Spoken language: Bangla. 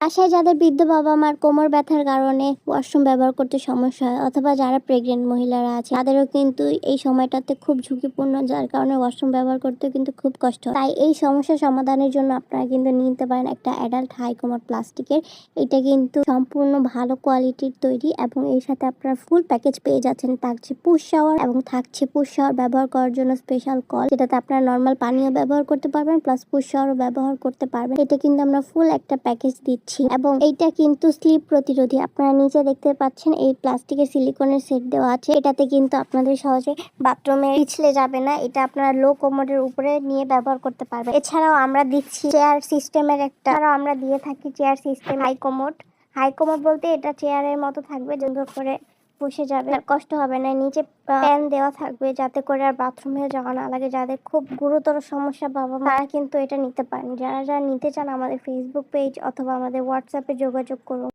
বাসায় যাদের বৃদ্ধ বাবা-মার কোমর ব্যথার কারণে ওয়াশরুম ব্যবহার করতে সমস্যা হয় অথবা যারা প্রেগনেন্ট মহিলারা আছে তাদেরও কিন্তু এই সময়টাতে খুব ঝুঁকিপূর্ণ, যার কারণে ওয়াশরুম ব্যবহার করতে কিন্তু খুব কষ্ট হয়। তাই এই সমস্যা সমাধানের জন্য আপনারা কিন্তু নিতে পারেন একটা অ্যাডাল্ট হাই কোমর প্লাস্টিকের। এটা কিন্তু সম্পূর্ণ ভালো কোয়ালিটির তৈরি এবং এর সাথে আপনারা ফুল প্যাকেজ পেয়ে যাচ্ছেন। থাকছে পুশ শাওয়ার এবং থাকছে পুশ শাওয়ার ব্যবহার করার জন্য স্পেশাল কল, যেটাতে আপনারা নর্মাল পানিও ব্যবহার করতে পারবেন প্লাস পুশ শাওয়ারও ব্যবহার করতে পারবেন। এটা কিন্তু আমরা ফুল একটা প্যাকেজ দিচ্ছি এবং এইটা কিন্তু স্লিপ প্রতিরোধী। আপনারা নিচে দেখতে পাচ্ছেন এই প্লাস্টিকের সিলিকনের সেট দেওয়া আছে। এটাতে কিন্তু আপনাদের সহজে বাথরুমে পিছলে যাবে না। এটা আপনারা লো কোমোডের উপরে নিয়ে ব্যবহার করতে পারবেন। এছাড়াও আমরা দিচ্ছি চেয়ার সিস্টেমের একটা, আমরা দিয়ে থাকি chair system high commode. High commode বলতে এটা চেয়ারের মতো থাকবে, সুন্দর করে বসে যাবে, আর কষ্ট হবে না। নিচে প্যান দেওয়া থাকবে যাতে করে আর বাথরুমে যাওয়া না লাগে। যাদের খুব গুরুতর সমস্যা বাবা তারা কিন্তু এটা নিতে পারেন। যারা যারা নিতে চান আমাদের ফেসবুক পেজ অথবা আমাদের হোয়াটসঅ্যাপে যোগাযোগ করুন।